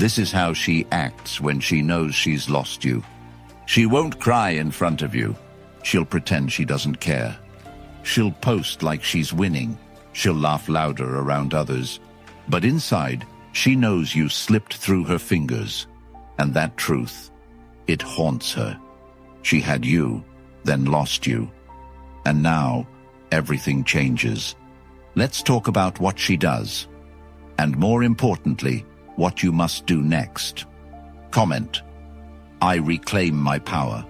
This is how she acts when she knows she's lost you. She won't cry in front of you. She'll pretend she doesn't care. She'll post like she's winning. She'll laugh louder around others. But inside, she knows you slipped through her fingers. And that truth, it haunts her. She had you, then lost you. And now, everything changes. Let's talk about what she does. And more importantly, what you must do next. Comment. I reclaim my power.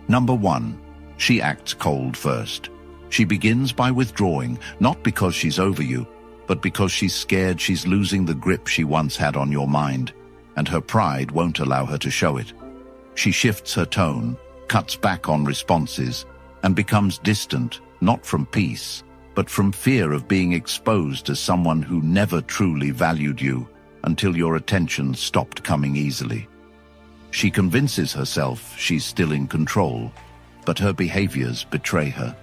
Number 1. She acts cold first. She begins by withdrawing, not because she's over you, but because she's scared she's losing the grip she once had on your mind, and her pride won't allow her to show it. She shifts her tone, cuts back on responses, and becomes distant, not from peace, but from fear of being exposed as someone who never truly valued you until your attention stopped coming easily. She convinces herself she's still in control, but her behaviors betray her.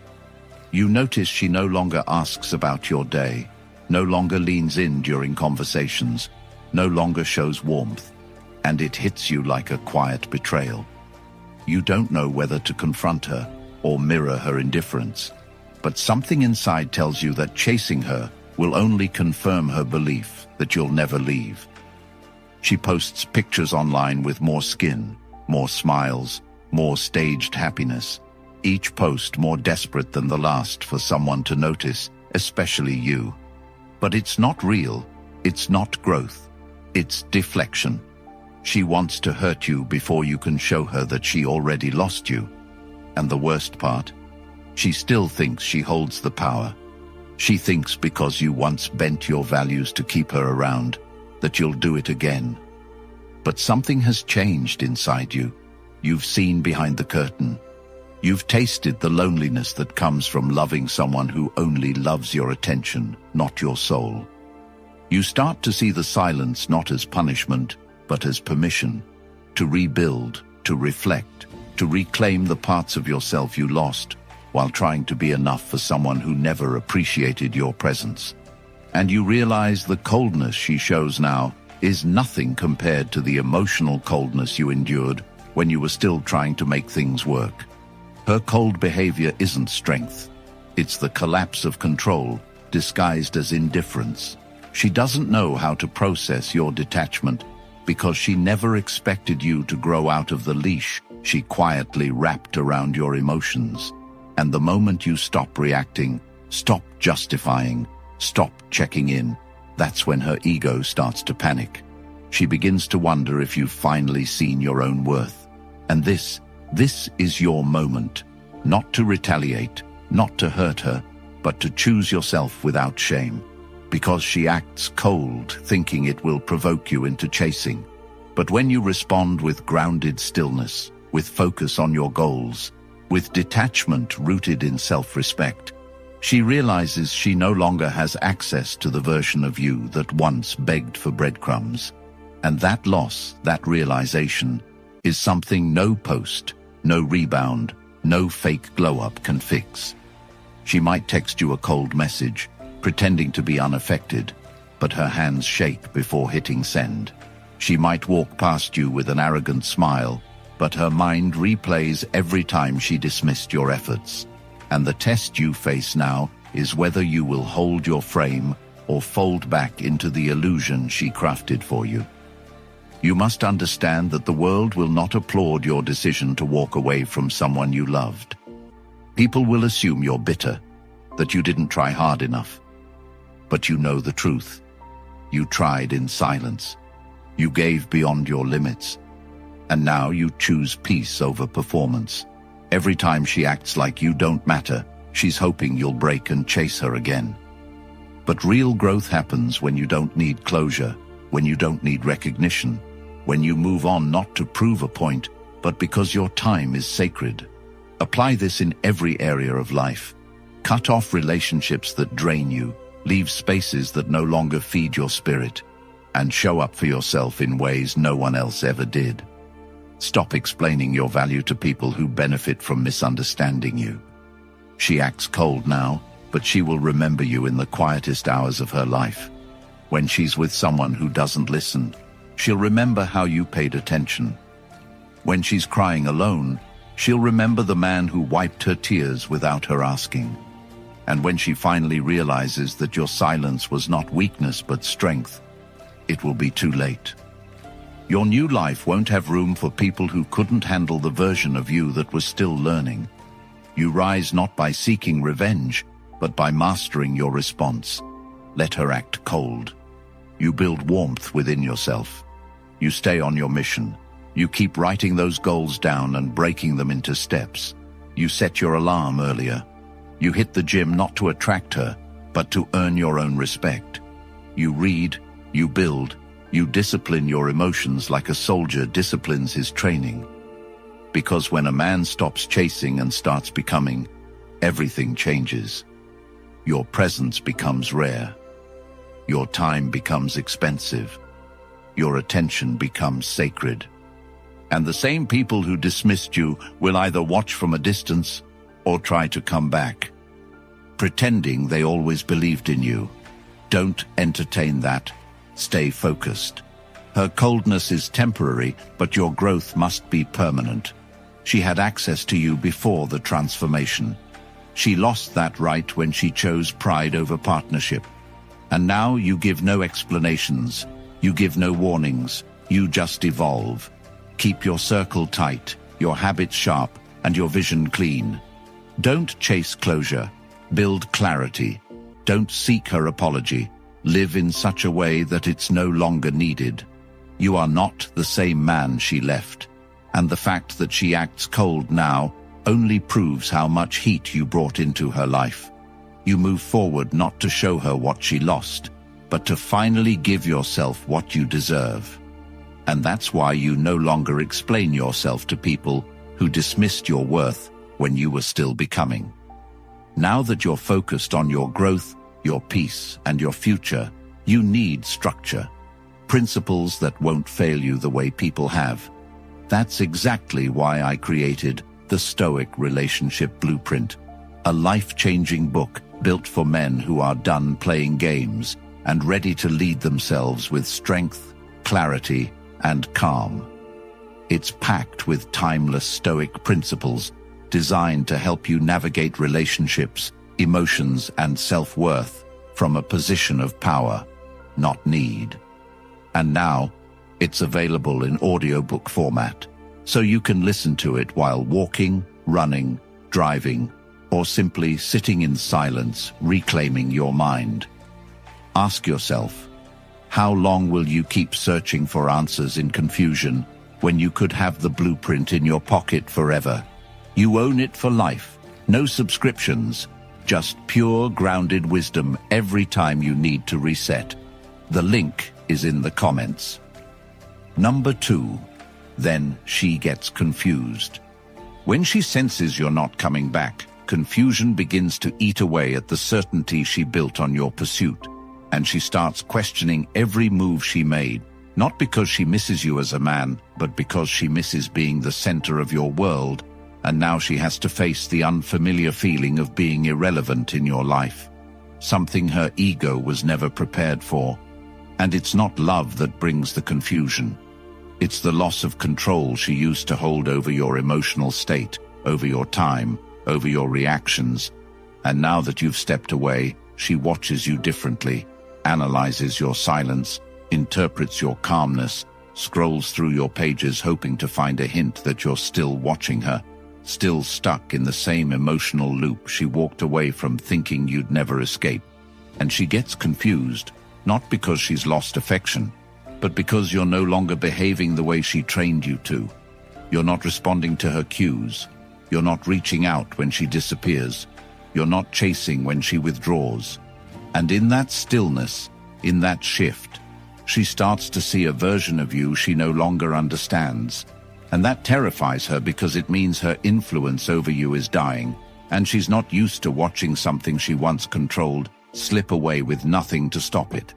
You notice she no longer asks about your day, no longer leans in during conversations, no longer shows warmth, and it hits you like a quiet betrayal. You don't know whether to confront her or mirror her indifference, but something inside tells you that chasing her will only confirm her belief that you'll never leave. She posts pictures online with more skin, more smiles, more staged happiness, each post more desperate than the last for someone to notice, especially you. But it's not real, it's not growth, it's deflection. She wants to hurt you before you can show her that she already lost you. And the worst part, she still thinks she holds the power. She thinks because you once bent your values to keep her around, that you'll do it again. But something has changed inside you. You've seen behind the curtain. You've tasted the loneliness that comes from loving someone who only loves your attention, not your soul. You start to see the silence not as punishment, but as permission to rebuild, to reflect, to reclaim the parts of yourself you lost, while trying to be enough for someone who never appreciated your presence. And you realize the coldness she shows now is nothing compared to the emotional coldness you endured when you were still trying to make things work. Her cold behavior isn't strength. It's the collapse of control, disguised as indifference. She doesn't know how to process your detachment because she never expected you to grow out of the leash she quietly wrapped around your emotions. And the moment you stop reacting, stop justifying, stop checking in, that's when her ego starts to panic. She begins to wonder if you've finally seen your own worth. And this is your moment, not to retaliate, not to hurt her, but to choose yourself without shame. Because she acts cold, thinking it will provoke you into chasing. But when you respond with grounded stillness, with focus on your goals, with detachment rooted in self-respect, she realizes she no longer has access to the version of you that once begged for breadcrumbs. And that loss, that realization, is something no post, no rebound, no fake glow-up can fix. She might text you a cold message, pretending to be unaffected, but her hands shake before hitting send. She might walk past you with an arrogant smile, but her mind replays every time she dismissed your efforts. And the test you face now is whether you will hold your frame or fold back into the illusion she crafted for you. You must understand that the world will not applaud your decision to walk away from someone you loved. People will assume you're bitter, that you didn't try hard enough. But you know the truth. You tried in silence. You gave beyond your limits. And now you choose peace over performance. Every time she acts like you don't matter, she's hoping you'll break and chase her again. But real growth happens when you don't need closure, when you don't need recognition, when you move on not to prove a point, but because your time is sacred. Apply this in every area of life. Cut off relationships that drain you, leave spaces that no longer feed your spirit, and show up for yourself in ways no one else ever did. Stop explaining your value to people who benefit from misunderstanding you. She acts cold now, but she will remember you in the quietest hours of her life. When she's with someone who doesn't listen, she'll remember how you paid attention. When she's crying alone, she'll remember the man who wiped her tears without her asking. And when she finally realizes that your silence was not weakness but strength, it will be too late. Your new life won't have room for people who couldn't handle the version of you that was still learning. You rise not by seeking revenge, but by mastering your response. Let her act cold. You build warmth within yourself. You stay on your mission. You keep writing those goals down and breaking them into steps. You set your alarm earlier. You hit the gym not to attract her, but to earn your own respect. You read, you build, you discipline your emotions like a soldier disciplines his training. Because when a man stops chasing and starts becoming, everything changes. Your presence becomes rare. Your time becomes expensive. Your attention becomes sacred. And the same people who dismissed you will either watch from a distance or try to come back, pretending they always believed in you. Don't entertain that. Stay focused. Her coldness is temporary, but your growth must be permanent. She had access to you before the transformation. She lost that right when she chose pride over partnership. And now you give no explanations. You give no warnings. You just evolve. Keep your circle tight, your habits sharp, and your vision clean. Don't chase closure. Build clarity. Don't seek her apology. Live in such a way that it's no longer needed. You are not the same man she left. And the fact that she acts cold now only proves how much heat you brought into her life. You move forward not to show her what she lost, but to finally give yourself what you deserve. And that's why you no longer explain yourself to people who dismissed your worth when you were still becoming. Now that you're focused on your growth, your peace, and your future, you need structure. Principles that won't fail you the way people have. That's exactly why I created the Stoic Relationship Blueprint, a life-changing book built for men who are done playing games and ready to lead themselves with strength, clarity, and calm. It's packed with timeless Stoic principles designed to help you navigate relationships, emotions, and self-worth from a position of power, not need. And now, it's available in audiobook format, so you can listen to it while walking, running, driving, or simply sitting in silence, reclaiming your mind. Ask yourself, how long will you keep searching for answers in confusion when you could have the blueprint in your pocket forever? You own it for life. No subscriptions, just pure grounded wisdom every time you need to reset. The link is in the comments. Number 2, then she gets confused. When she senses you're not coming back, confusion begins to eat away at the certainty she built on your pursuit, and she starts questioning every move she made, not because she misses you as a man, but because she misses being the center of your world, and now she has to face the unfamiliar feeling of being irrelevant in your life, something her ego was never prepared for. And it's not love that brings the confusion. It's the loss of control she used to hold over your emotional state, over your time, over your reactions. And now that you've stepped away, she watches you differently, analyzes your silence, interprets your calmness, scrolls through your pages hoping to find a hint that you're still watching her, still stuck in the same emotional loop she walked away from thinking you'd never escape. And she gets confused, not because she's lost affection, but because you're no longer behaving the way she trained you to. You're not responding to her cues. You're not reaching out when she disappears. You're not chasing when she withdraws. And in that stillness, in that shift, she starts to see a version of you she no longer understands. And that terrifies her because it means her influence over you is dying, and she's not used to watching something she once controlled slip away with nothing to stop it.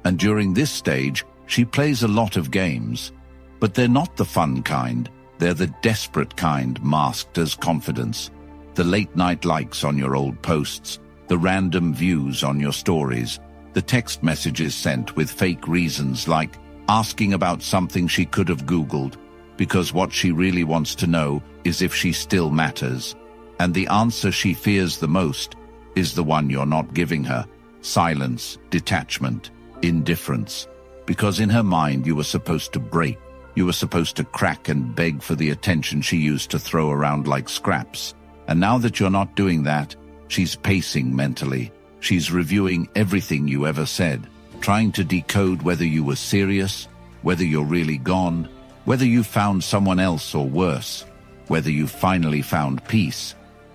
And during this stage, she plays a lot of games. But they're not the fun kind. They're the desperate kind masked as confidence. The late-night likes on your old posts, the random views on your stories, the text messages sent with fake reasons like, asking about something she could have Googled, because what she really wants to know is if she still matters. And the answer she fears the most is the one you're not giving her: silence, detachment, indifference. Because in her mind you were supposed to break, you were supposed to crack and beg for the attention she used to throw around like scraps. And now that you're not doing that, she's pacing mentally. She's reviewing everything you ever said, trying to decode whether you were serious, whether you're really gone, whether you found someone else or worse, whether you finally found peace.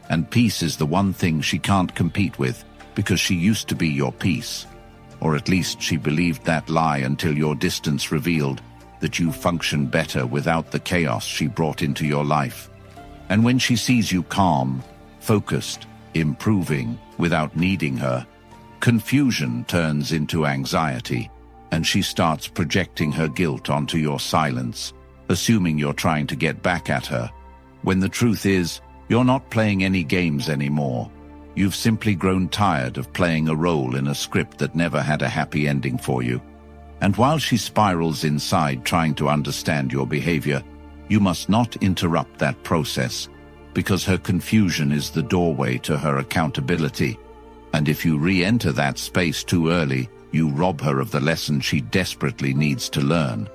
And peace is the one thing she can't compete with, because she used to be your peace. Or at least she believed that lie until your distance revealed that you function better without the chaos she brought into your life. And when she sees you calm, focused, improving without needing her, confusion turns into anxiety, and she starts projecting her guilt onto your silence, assuming you're trying to get back at her, when the truth is, you're not playing any games anymore. You've simply grown tired of playing a role in a script that never had a happy ending for you. And while she spirals inside trying to understand your behavior, you must not interrupt that process, because her confusion is the doorway to her accountability. And if you re-enter that space too early, you rob her of the lesson she desperately needs to learn: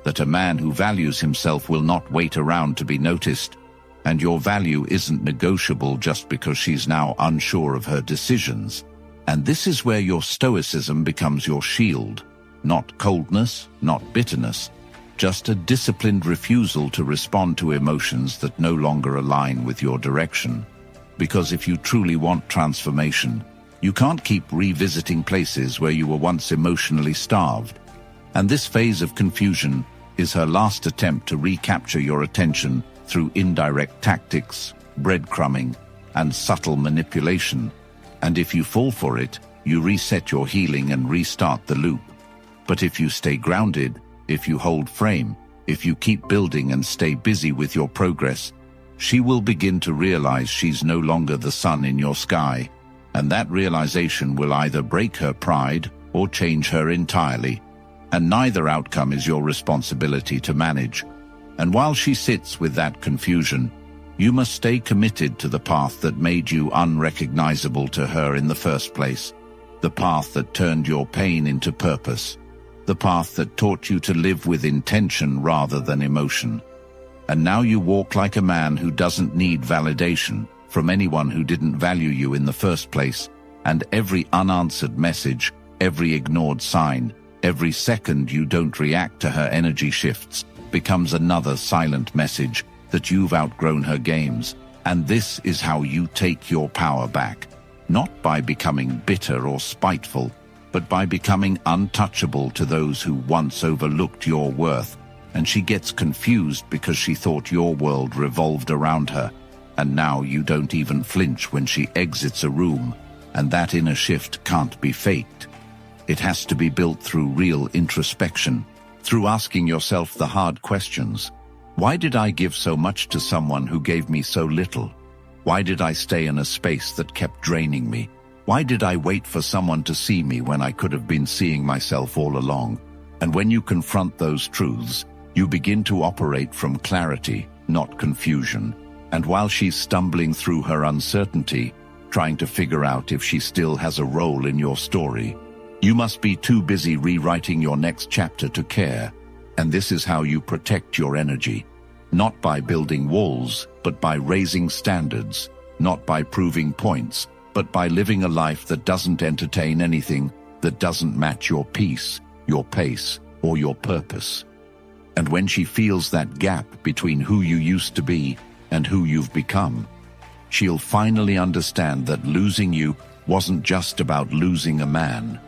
that a man who values himself will not wait around to be noticed, and your value isn't negotiable just because she's now unsure of her decisions. And this is where your stoicism becomes your shield. Not coldness, not bitterness, just a disciplined refusal to respond to emotions that no longer align with your direction. Because if you truly want transformation, you can't keep revisiting places where you were once emotionally starved. And this phase of confusion is her last attempt to recapture your attention through indirect tactics, breadcrumbing, and subtle manipulation. And if you fall for it, you reset your healing and restart the loop. But if you stay grounded, if you hold frame, if you keep building and stay busy with your progress, she will begin to realize she's no longer the sun in your sky. And that realization will either break her pride or change her entirely. And neither outcome is your responsibility to manage. And while she sits with that confusion, you must stay committed to the path that made you unrecognizable to her in the first place, the path that turned your pain into purpose, the path that taught you to live with intention rather than emotion. And now you walk like a man who doesn't need validation from anyone who didn't value you in the first place, and every unanswered message, every ignored sign, every second you don't react to her energy shifts becomes another silent message that you've outgrown her games. And this is how you take your power back, not by becoming bitter or spiteful, but by becoming untouchable to those who once overlooked your worth. And she gets confused because she thought your world revolved around her, and now you don't even flinch when she exits a room. And that inner shift can't be faked. It has to be built through real introspection, through asking yourself the hard questions. Why did I give so much to someone who gave me so little? Why did I stay in a space that kept draining me? Why did I wait for someone to see me when I could have been seeing myself all along? And when you confront those truths, you begin to operate from clarity, not confusion. And while she's stumbling through her uncertainty, trying to figure out if she still has a role in your story, you must be too busy rewriting your next chapter to care. And this is how you protect your energy. Not by building walls, but by raising standards. Not by proving points, but by living a life that doesn't entertain anything that doesn't match your peace, your pace, or your purpose. And when she feels that gap between who you used to be and who you've become, she'll finally understand that losing you wasn't just about losing a man.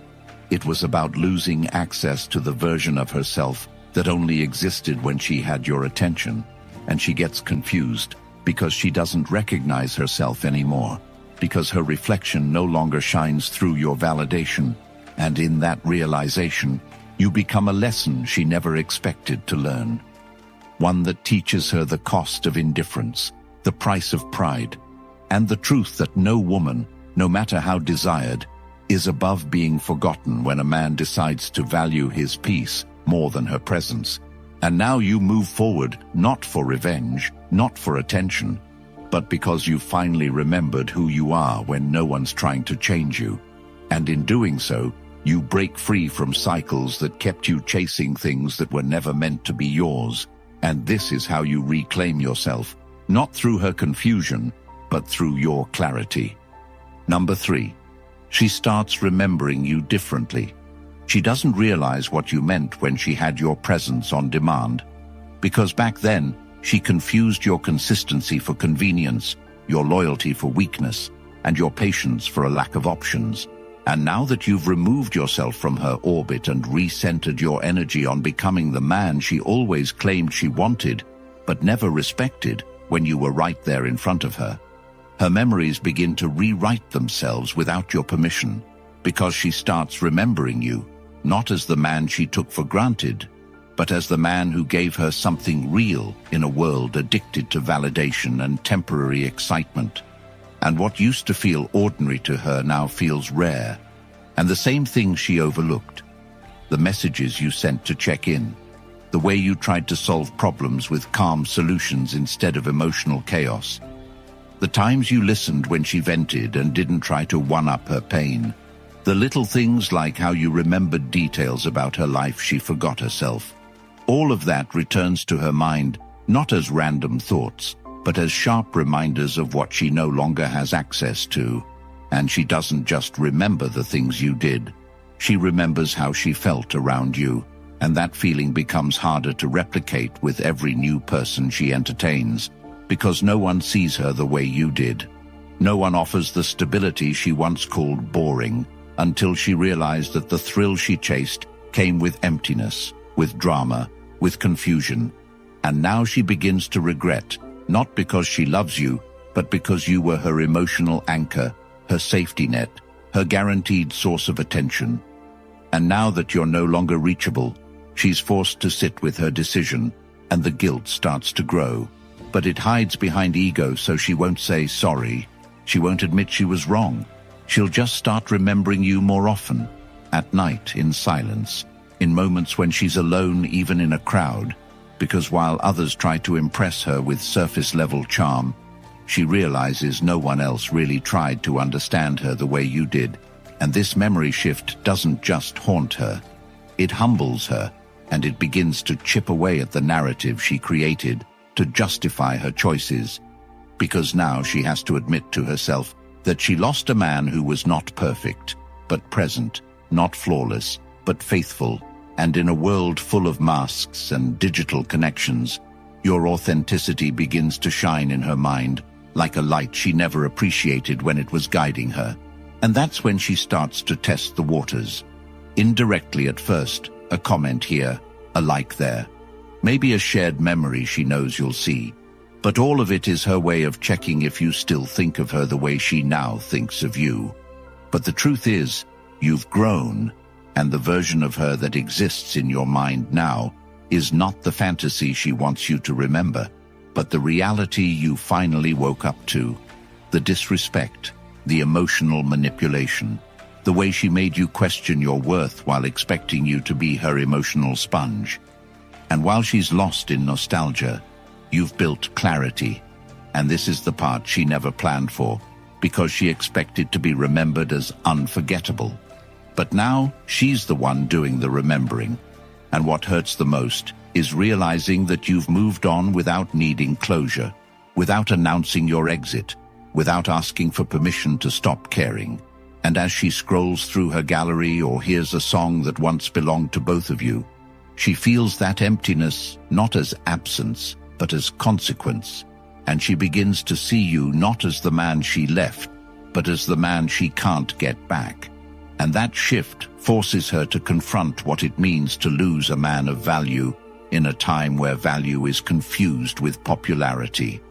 It was about losing access to the version of herself that only existed when she had your attention. And she gets confused because she doesn't recognize herself anymore, because her reflection no longer shines through your validation. And in that realization, you become a lesson she never expected to learn. One that teaches her the cost of indifference, the price of pride, and the truth that no woman, no matter how desired, is above being forgotten when a man decides to value his peace more than her presence. And now you move forward, not for revenge, not for attention, but because you finally remembered who you are when no one's trying to change you. And in doing so, you break free from cycles that kept you chasing things that were never meant to be yours. And this is how you reclaim yourself, not through her confusion, but through your clarity. Number 3, she starts remembering you differently. She doesn't realize what you meant when she had your presence on demand, because back then, she confused your consistency for convenience, your loyalty for weakness, and your patience for a lack of options. And now that you've removed yourself from her orbit and recentered your energy on becoming the man she always claimed she wanted, but never respected when you were right there in front of her, her memories begin to rewrite themselves without your permission, because she starts remembering you, not as the man she took for granted, but as the man who gave her something real in a world addicted to validation and temporary excitement. And what used to feel ordinary to her now feels rare. And the same things she overlooked. The messages you sent to check in. The way you tried to solve problems with calm solutions instead of emotional chaos. The times you listened when she vented and didn't try to one-up her pain. The little things like how you remembered details about her life she forgot herself. All of that returns to her mind, not as random thoughts, but as sharp reminders of what she no longer has access to. And she doesn't just remember the things you did. She remembers how she felt around you, and that feeling becomes harder to replicate with every new person she entertains, because no one sees her the way you did. No one offers the stability she once called boring, until she realized that the thrill she chased came with emptiness, with drama, with confusion. And now she begins to regret, not because she loves you, but because you were her emotional anchor, her safety net, her guaranteed source of attention. And now that you're no longer reachable, she's forced to sit with her decision, and the guilt starts to grow. But it hides behind ego, so she won't say sorry. She won't admit she was wrong. She'll just start remembering you more often, at night, in silence, in moments when she's alone, even in a crowd, because while others try to impress her with surface-level charm, she realizes no one else really tried to understand her the way you did. And this memory shift doesn't just haunt her. It humbles her, and it begins to chip away at the narrative she created to justify her choices, because now she has to admit to herself that she lost a man who was not perfect, but present, not flawless, but faithful. And in a world full of masks and digital connections, your authenticity begins to shine in her mind, like a light she never appreciated when it was guiding her. And that's when she starts to test the waters. Indirectly at first, a comment here, a like there. Maybe a shared memory she knows you'll see. But all of it is her way of checking if you still think of her the way she now thinks of you. But the truth is, you've grown, and the version of her that exists in your mind now is not the fantasy she wants you to remember, but the reality you finally woke up to. The disrespect, the emotional manipulation, the way she made you question your worth while expecting you to be her emotional sponge. And while she's lost in nostalgia, you've built clarity. And this is the part she never planned for, because she expected to be remembered as unforgettable. But now, she's the one doing the remembering. And what hurts the most is realizing that you've moved on without needing closure, without announcing your exit, without asking for permission to stop caring. And as she scrolls through her gallery or hears a song that once belonged to both of you, she feels that emptiness not as absence, but as consequence. And she begins to see you not as the man she left, but as the man she can't get back. And that shift forces her to confront what it means to lose a man of value in a time where value is confused with popularity,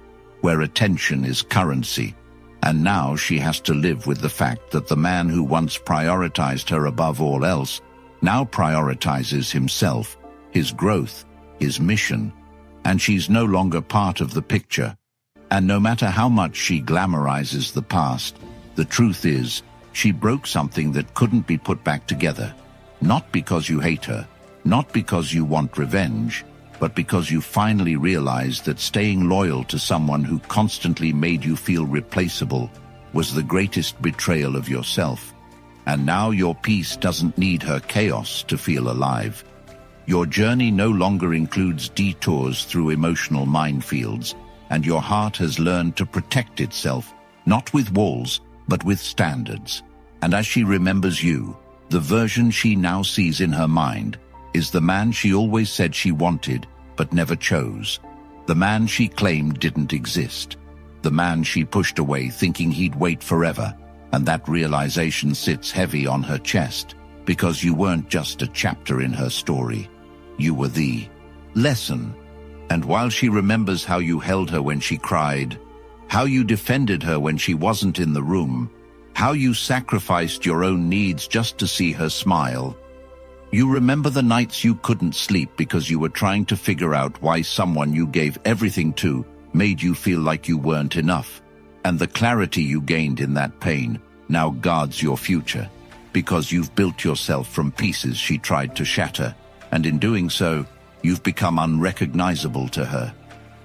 where attention is currency. And now she has to live with the fact that the man who once prioritized her above all else now prioritizes himself, his growth, his mission, and she's no longer part of the picture. And no matter how much she glamorizes the past, the truth is, she broke something that couldn't be put back together. Not because you hate her, not because you want revenge, but because you finally realized that staying loyal to someone who constantly made you feel replaceable was the greatest betrayal of yourself. And now your peace doesn't need her chaos to feel alive. Your journey no longer includes detours through emotional minefields, and your heart has learned to protect itself, not with walls, but with standards. And as she remembers you, the version she now sees in her mind is the man she always said she wanted, but never chose. The man she claimed didn't exist. The man she pushed away thinking he'd wait forever. And that realization sits heavy on her chest, because you weren't just a chapter in her story. You were the lesson. And while she remembers how you held her when she cried, how you defended her when she wasn't in the room, how you sacrificed your own needs just to see her smile, you remember the nights you couldn't sleep because you were trying to figure out why someone you gave everything to made you feel like you weren't enough. And the clarity you gained in that pain now guards your future, because you've built yourself from pieces she tried to shatter, and in doing so, you've become unrecognizable to her.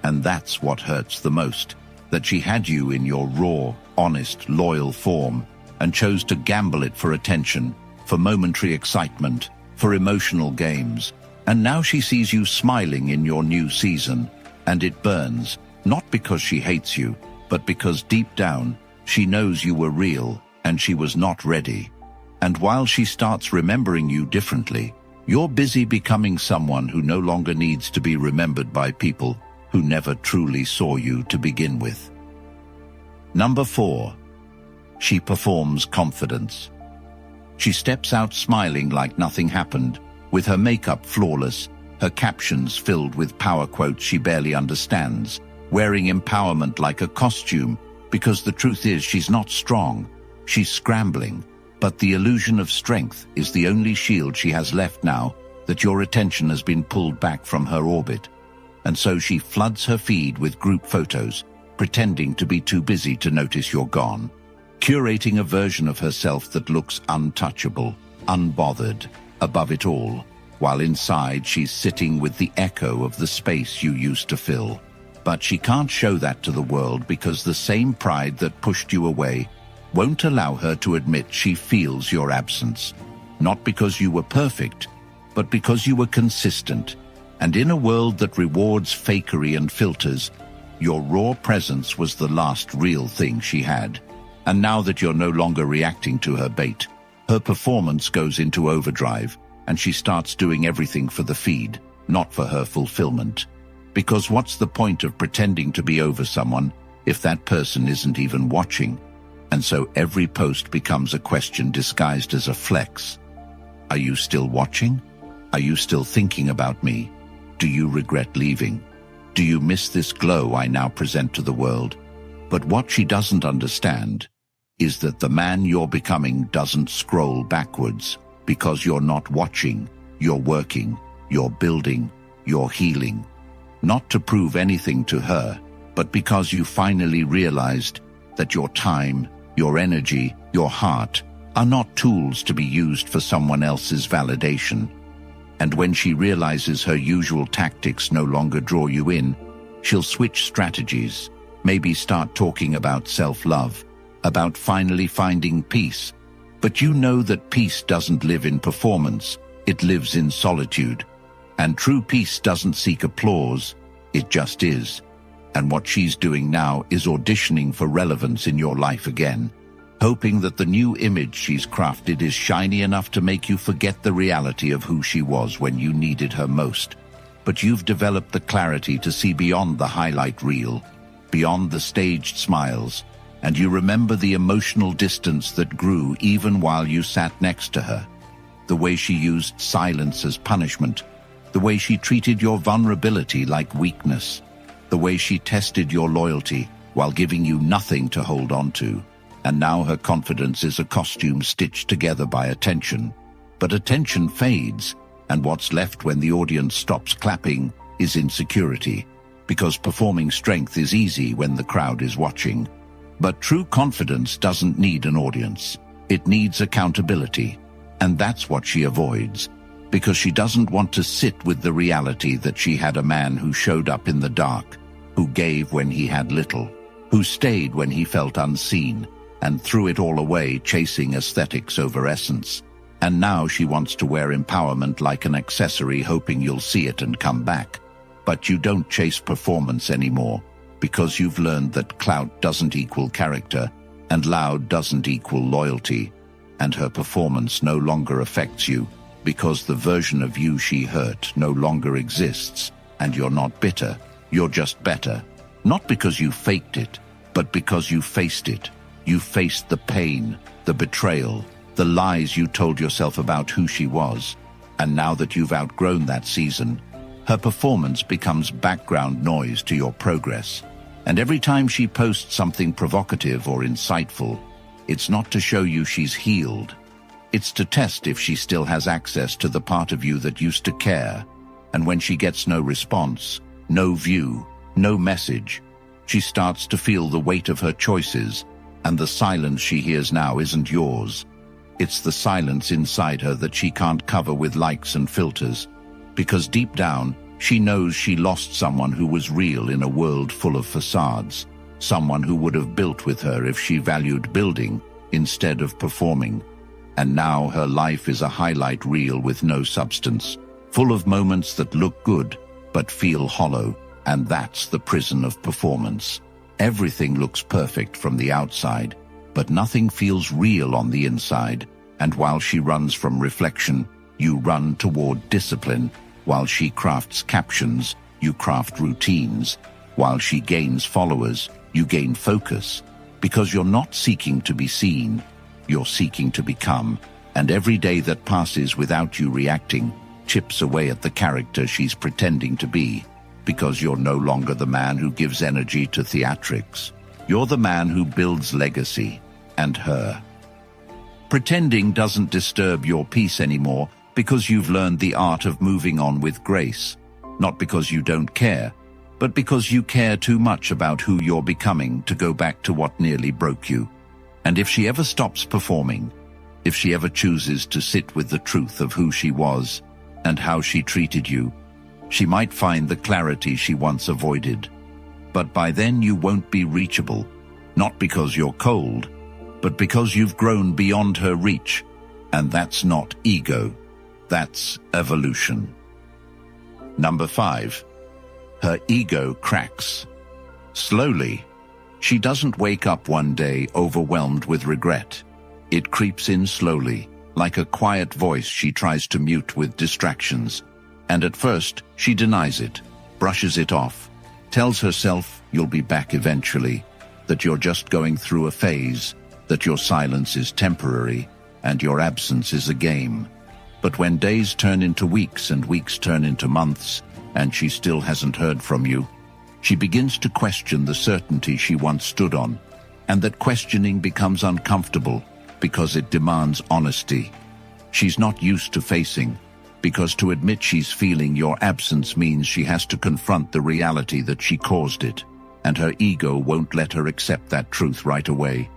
And that's what hurts the most, that she had you in your raw, honest, loyal form, and chose to gamble it for attention, for momentary excitement, for emotional games. And now she sees you smiling in your new season, and it burns, not because she hates you, but because deep down, she knows you were real, and she was not ready. And while she starts remembering you differently, you're busy becoming someone who no longer needs to be remembered by people who never truly saw you to begin with. Number 4. She performs confidence. She steps out smiling like nothing happened, with her makeup flawless, her captions filled with power quotes she barely understands, wearing empowerment like a costume, because the truth is she's not strong, she's scrambling, but the illusion of strength is the only shield she has left now that your attention has been pulled back from her orbit. And so she floods her feed with group photos, pretending to be too busy to notice you're gone, curating a version of herself that looks untouchable, unbothered, above it all, while inside she's sitting with the echo of the space you used to fill. But she can't show that to the world because the same pride that pushed you away won't allow her to admit she feels your absence. Not because you were perfect, but because you were consistent. And in a world that rewards fakery and filters, your raw presence was the last real thing she had. And now that you're no longer reacting to her bait, her performance goes into overdrive, and she starts doing everything for the feed, not for her fulfillment. Because what's the point of pretending to be over someone if that person isn't even watching? And so every post becomes a question disguised as a flex. Are you still watching? Are you still thinking about me? Do you regret leaving? Do you miss this glow I now present to the world? But what she doesn't understand is that the man you're becoming doesn't scroll backwards, because you're not watching, you're working, you're building, you're healing. Not to prove anything to her, but because you finally realized that your time, your energy, your heart are not tools to be used for someone else's validation. And when she realizes her usual tactics no longer draw you in, she'll switch strategies, maybe start talking about self-love, about finally finding peace. But you know that peace doesn't live in performance, it lives in solitude. And true peace doesn't seek applause, it just is. And what she's doing now is auditioning for relevance in your life again, hoping that the new image she's crafted is shiny enough to make you forget the reality of who she was when you needed her most. But you've developed the clarity to see beyond the highlight reel, beyond the staged smiles, and you remember the emotional distance that grew even while you sat next to her. The way she used silence as punishment, the way she treated your vulnerability like weakness, the way she tested your loyalty while giving you nothing to hold on to. And now her confidence is a costume stitched together by attention. But attention fades, and what's left when the audience stops clapping is insecurity, because performing strength is easy when the crowd is watching. But true confidence doesn't need an audience. It needs accountability. And that's what she avoids, because she doesn't want to sit with the reality that she had a man who showed up in the dark, who gave when he had little, who stayed when he felt unseen, and threw it all away chasing aesthetics over essence. And now she wants to wear empowerment like an accessory, hoping you'll see it and come back. But you don't chase performance anymore, because you've learned that clout doesn't equal character, and loud doesn't equal loyalty, and her performance no longer affects you, because the version of you she hurt no longer exists, and you're not bitter, you're just better. Not because you faked it, but because you faced it. You faced the pain, the betrayal, the lies you told yourself about who she was. And now that you've outgrown that season, her performance becomes background noise to your progress. And every time she posts something provocative or insightful, it's not to show you she's healed. It's to test if she still has access to the part of you that used to care. And when she gets no response, no view, no message, she starts to feel the weight of her choices, and the silence she hears now isn't yours. It's the silence inside her that she can't cover with likes and filters, because deep down, she knows she lost someone who was real in a world full of facades, someone who would have built with her if she valued building instead of performing. And now her life is a highlight reel with no substance, full of moments that look good but feel hollow, and that's the prison of performance. Everything looks perfect from the outside, but nothing feels real on the inside, and while she runs from reflection, you run toward discipline. While she crafts captions, you craft routines. While she gains followers, you gain focus, because you're not seeking to be seen, you're seeking to become, and every day that passes without you reacting chips away at the character she's pretending to be, because you're no longer the man who gives energy to theatrics. You're the man who builds legacy, and her. Pretending doesn't disturb your peace anymore because you've learned the art of moving on with grace, not because you don't care, but because you care too much about who you're becoming to go back to what nearly broke you. And if she ever stops performing, if she ever chooses to sit with the truth of who she was and how she treated you, she might find the clarity she once avoided. But by then you won't be reachable, not because you're cold, but because you've grown beyond her reach. And that's not ego, that's evolution. Number 5. Her ego cracks. Slowly. She doesn't wake up one day overwhelmed with regret. It creeps in slowly, like a quiet voice she tries to mute with distractions. And at first, she denies it, brushes it off, tells herself you'll be back eventually, that you're just going through a phase, that your silence is temporary, and your absence is a game. But when days turn into weeks and weeks turn into months, and she still hasn't heard from you, she begins to question the certainty she once stood on, and that questioning becomes uncomfortable because it demands honesty. She's not used to facing, because to admit she's feeling your absence means she has to confront the reality that she caused it, and her ego won't let her accept that truth right away.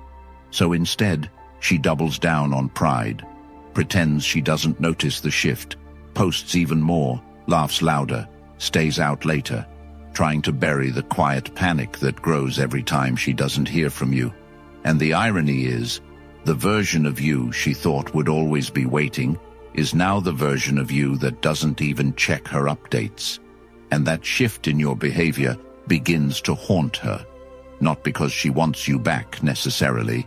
So instead, she doubles down on pride, pretends she doesn't notice the shift, posts even more, laughs louder, stays out later, trying to bury the quiet panic that grows every time she doesn't hear from you. And the irony is, the version of you she thought would always be waiting is now the version of you that doesn't even check her updates. And that shift in your behavior begins to haunt her, not because she wants you back necessarily,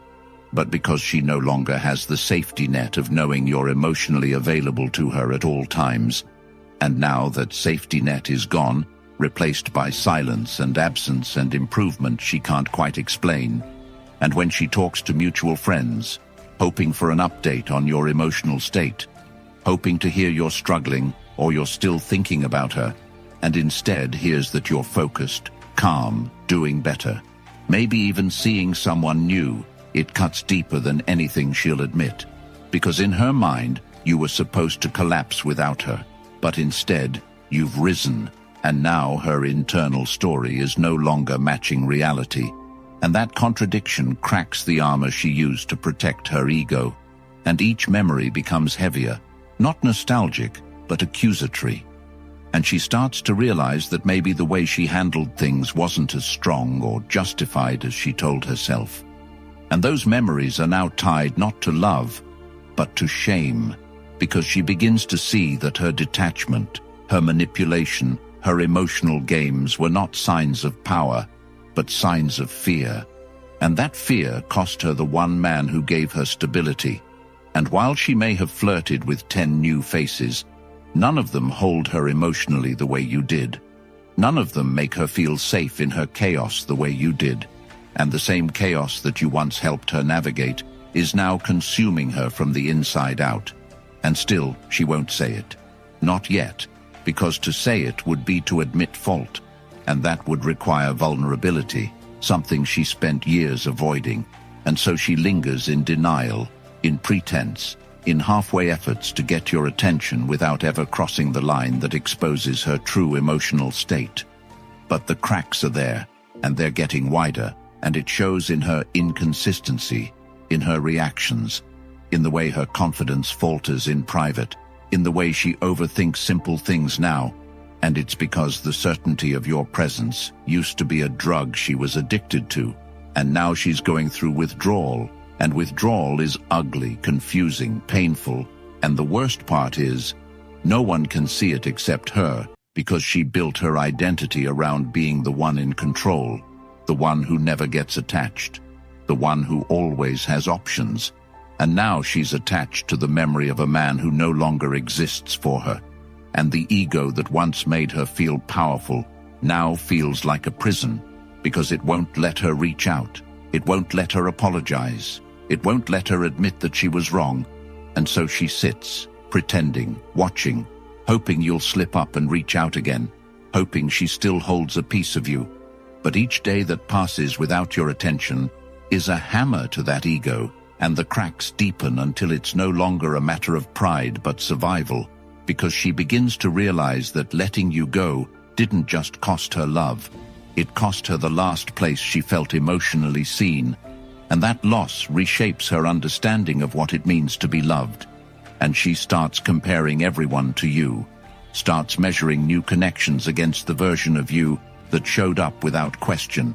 but because she no longer has the safety net of knowing you're emotionally available to her at all times. And now that safety net is gone, replaced by silence and absence and improvement she can't quite explain. And when she talks to mutual friends, hoping for an update on your emotional state, hoping to hear you're struggling or you're still thinking about her, and instead hears that you're focused, calm, doing better, maybe even seeing someone new, it cuts deeper than anything she'll admit. Because in her mind, you were supposed to collapse without her, but instead, you've risen, and now her internal story is no longer matching reality. And that contradiction cracks the armor she used to protect her ego. And each memory becomes heavier, not nostalgic, but accusatory. And she starts to realize that maybe the way she handled things wasn't as strong or justified as she told herself. And those memories are now tied not to love, but to shame, because she begins to see that her detachment, her manipulation, her emotional games were not signs of power, but signs of fear. And that fear cost her the one man who gave her stability. And while she may have flirted with 10 new faces, none of them hold her emotionally the way you did. None of them make her feel safe in her chaos the way you did. And the same chaos that you once helped her navigate is now consuming her from the inside out. And still, she won't say it. Not yet, because to say it would be to admit fault, and that would require vulnerability, something she spent years avoiding. And so she lingers in denial, in pretense, in halfway efforts to get your attention without ever crossing the line that exposes her true emotional state. But the cracks are there, and they're getting wider, and it shows in her inconsistency, in her reactions, in the way her confidence falters in private, in the way she overthinks simple things now. And it's because the certainty of your presence used to be a drug she was addicted to, and now she's going through withdrawal. And withdrawal is ugly, confusing, painful, and the worst part is, no one can see it except her, because she built her identity around being the one in control, the one who never gets attached, the one who always has options. And now she's attached to the memory of a man who no longer exists for her, and the ego that once made her feel powerful now feels like a prison, because it won't let her reach out, it won't let her apologize. It won't let her admit that she was wrong, and so she sits, pretending, watching, hoping you'll slip up and reach out again, hoping she still holds a piece of you. But each day that passes without your attention is a hammer to that ego, and the cracks deepen until it's no longer a matter of pride but survival, because she begins to realize that letting you go didn't just cost her love, it cost her the last place she felt emotionally seen. And that loss reshapes her understanding of what it means to be loved. And she starts comparing everyone to you, starts measuring new connections against the version of you that showed up without question.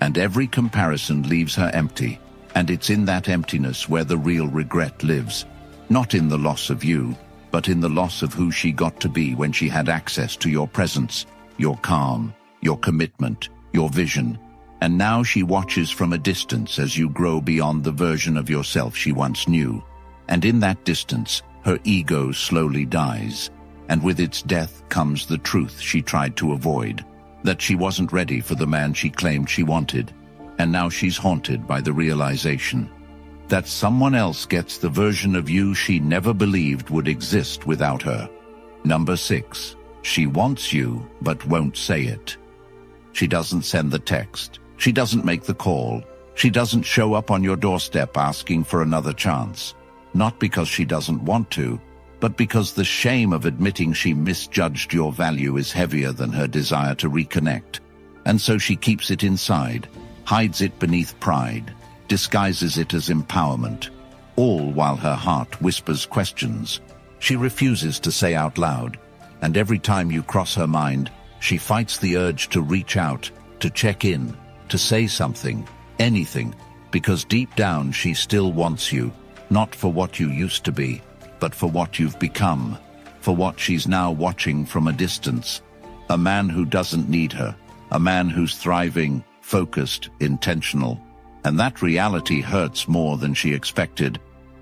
And every comparison leaves her empty, and it's in that emptiness where the real regret lives, not in the loss of you, but in the loss of who she got to be when she had access to your presence, your calm, your commitment, your vision. And now she watches from a distance as you grow beyond the version of yourself she once knew. And in that distance, her ego slowly dies. And with its death comes the truth she tried to avoid, that she wasn't ready for the man she claimed she wanted. And now she's haunted by the realization that someone else gets the version of you she never believed would exist without her. Number 6. She wants you, but won't say it. She doesn't send the text. She doesn't make the call. She doesn't show up on your doorstep asking for another chance. Not because she doesn't want to, but because the shame of admitting she misjudged your value is heavier than her desire to reconnect. And so she keeps it inside, hides it beneath pride, disguises it as empowerment, all while her heart whispers questions she refuses to say out loud. And every time you cross her mind, she fights the urge to reach out, to check in, to say something, anything, because deep down she still wants you, not for what you used to be, but for what you've become, for what she's now watching from a distance. A man who doesn't need her, a man who's thriving, focused, intentional. And that reality hurts more than she expected,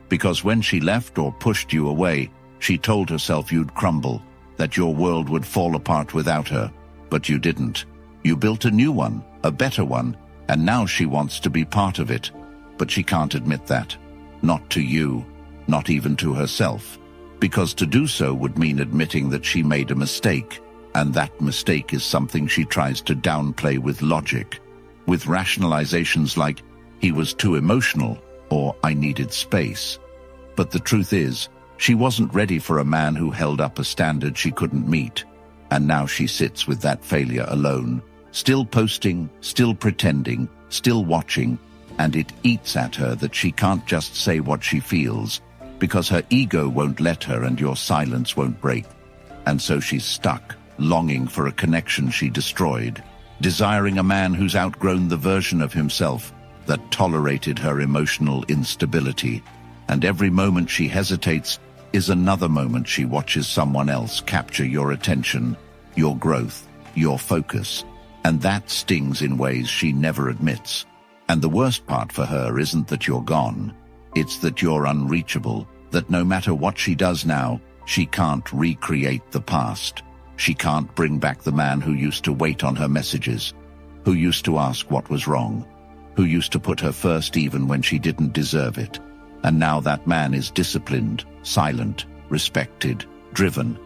because when she left or pushed you away, she told herself you'd crumble, that your world would fall apart without her. But you didn't. You built a new one, a better one, and now she wants to be part of it. But she can't admit that. Not to you, not even to herself. Because to do so would mean admitting that she made a mistake, and that mistake is something she tries to downplay with logic, with rationalizations like, he was too emotional, or I needed space. But the truth is, she wasn't ready for a man who held up a standard she couldn't meet. And now she sits with that failure alone, still posting, still pretending, still watching, and it eats at her that she can't just say what she feels, because her ego won't let her and your silence won't break. And so she's stuck, longing for a connection she destroyed, desiring a man who's outgrown the version of himself that tolerated her emotional instability. And every moment she hesitates is another moment she watches someone else capture your attention, your growth, your focus. And that stings in ways she never admits. And the worst part for her isn't that you're gone. It's that you're unreachable, that no matter what she does now, she can't recreate the past. She can't bring back the man who used to wait on her messages, who used to ask what was wrong, who used to put her first even when she didn't deserve it. And now that man is disciplined, silent, respected, driven.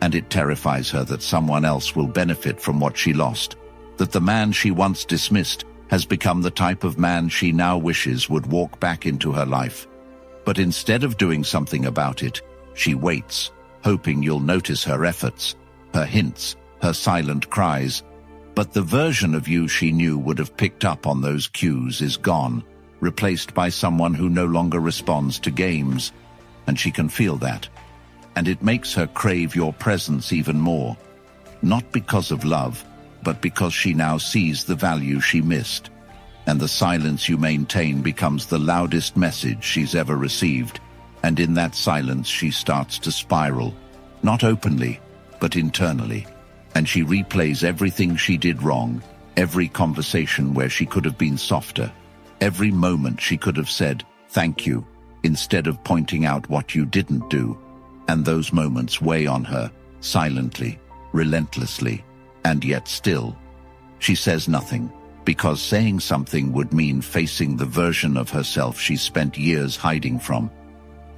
And it terrifies her that someone else will benefit from what she lost, that the man she once dismissed has become the type of man she now wishes would walk back into her life. But instead of doing something about it, she waits, hoping you'll notice her efforts, her hints, her silent cries. But the version of you she knew would have picked up on those cues is gone, replaced by someone who no longer responds to games. And she can feel that. And it makes her crave your presence even more. Not because of love, but because she now sees the value she missed. And the silence you maintain becomes the loudest message she's ever received. And in that silence she starts to spiral, not openly, but internally. And she replays everything she did wrong, every conversation where she could have been softer, every moment she could have said, "Thank you," instead of pointing out what you didn't do. And those moments weigh on her, silently, relentlessly, and yet still. She says nothing, because saying something would mean facing the version of herself she spent years hiding from.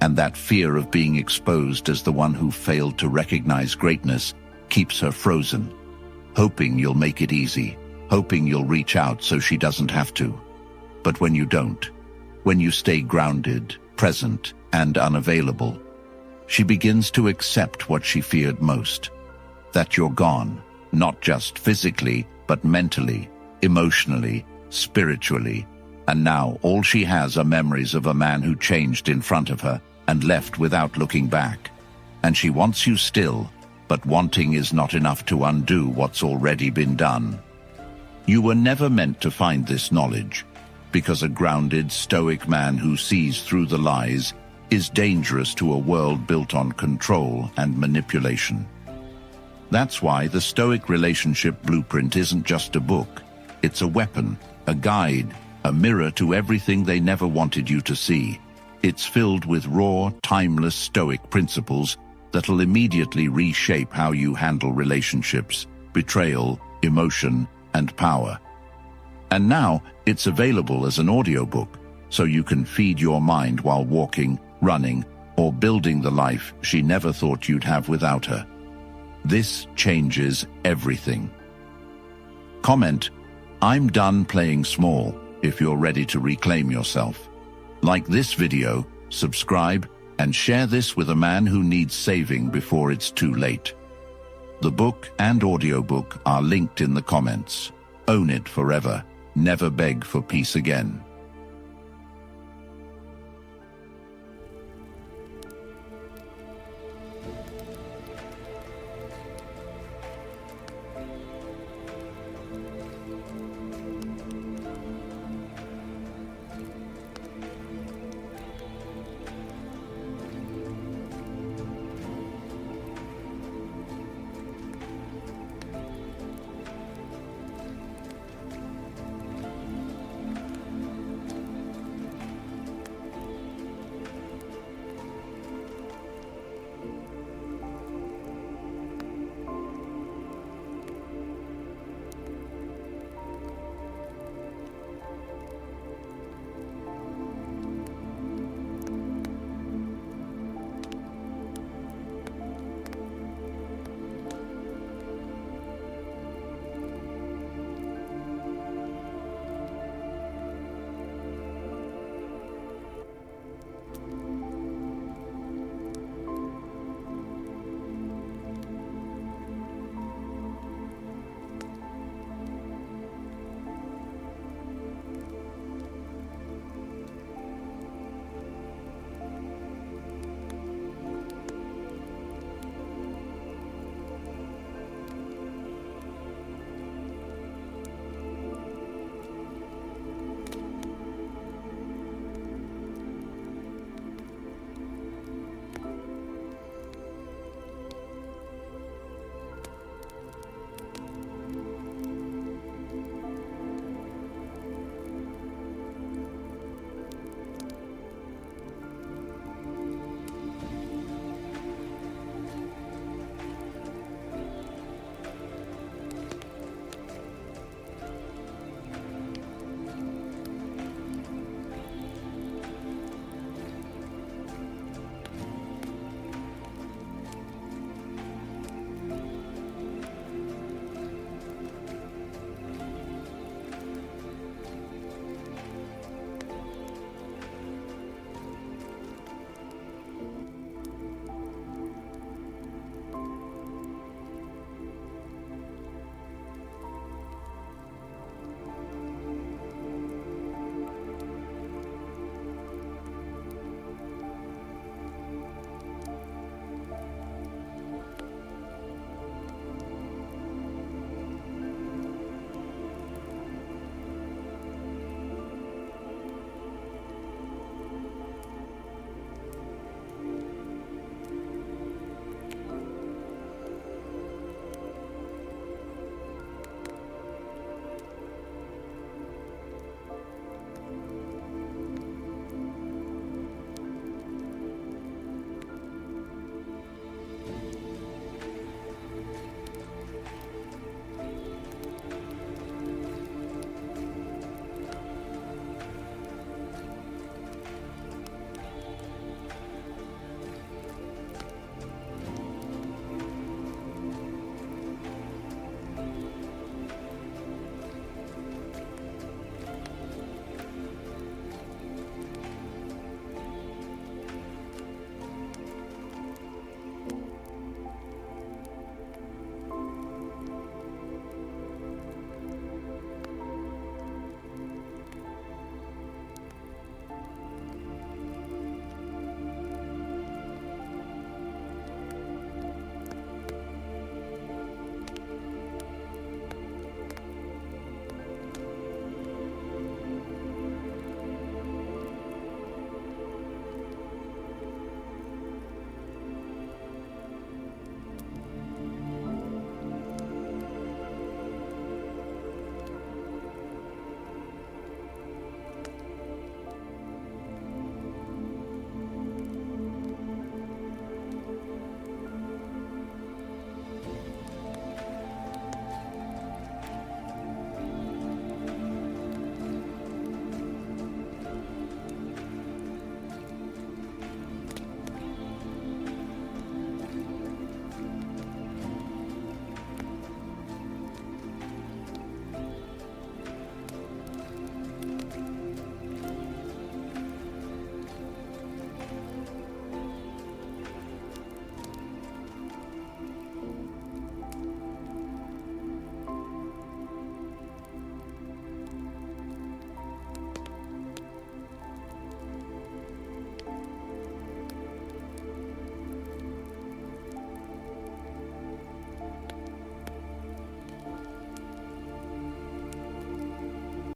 And that fear of being exposed as the one who failed to recognize greatness keeps her frozen, hoping you'll make it easy, hoping you'll reach out so she doesn't have to. But when you don't, when you stay grounded, present, and unavailable, she begins to accept what she feared most, that you're gone, not just physically, but mentally, emotionally, spiritually. And now all she has are memories of a man who changed in front of her and left without looking back. And she wants you still, but wanting is not enough to undo what's already been done. You were never meant to find this knowledge, because a grounded, stoic man who sees through the lies is dangerous to a world built on control and manipulation. That's why the Stoic relationship blueprint isn't just a book. It's a weapon, a guide, a mirror to everything they never wanted you to see. It's filled with raw, timeless Stoic principles that'll immediately reshape how you handle relationships, betrayal, emotion, and power. And now it's available as an audiobook, so you can feed your mind while walking, running, or building the life she never thought you'd have without her. This changes everything. Comment, "I'm done playing small," if you're ready to reclaim yourself. Like this video, subscribe, and share this with a man who needs saving before it's too late. The book and audiobook are linked in the comments. Own it forever. Never beg for peace again.